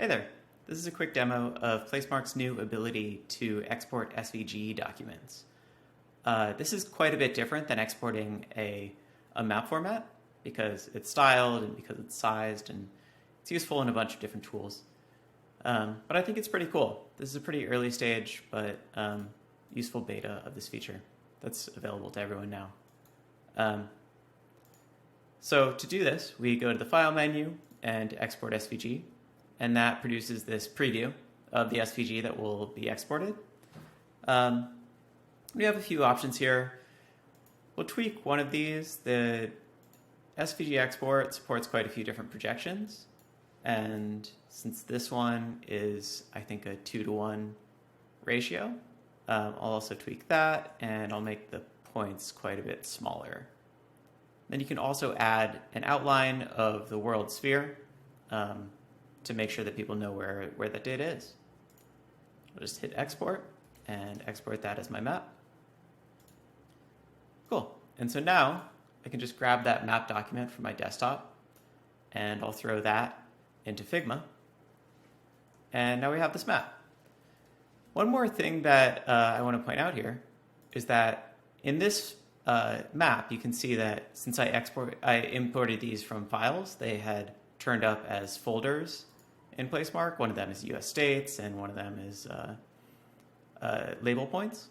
Hey there, this is a quick demo of Placemark's new ability to export SVG documents. This is quite a bit different than exporting a map format because it's styled and because it's sized, and it's useful in a bunch of different tools. But I think it's pretty cool. This is a pretty early stage, but useful beta of this feature that's available to everyone now. So to do this, we go to the File menu and Export SVG, and that produces this preview of the SVG that will be exported. We have a few options here. We'll tweak one of these. The SVG Export supports quite a few different projections, and since this one is, I think, a 2:1 ratio, I'll also tweak that, and I'll make the points quite a bit smaller. Then you can also add an outline of the world sphere to make sure that people know where that data is. I'll just hit export and export that as my map. Cool. And so now I can just grab that map document from my desktop, and I'll throw that into Figma. And now we have this map. One more thing that I want to point out here is that in this map, you can see that since I imported these from files, they had turned up as folders in Placemark. One of them is US states, and one of them is label points.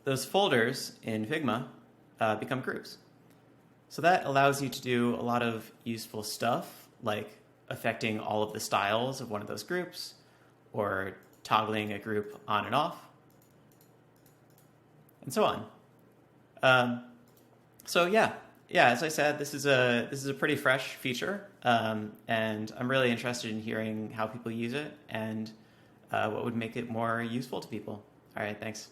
Those folders in Figma become groups. So that allows you to do a lot of useful stuff, like affecting all of the styles of one of those groups, or toggling a group on and off, and so on. So yeah, as I said, this is a pretty fresh feature, and I'm really interested in hearing how people use it and what would make it more useful to people. All right, thanks.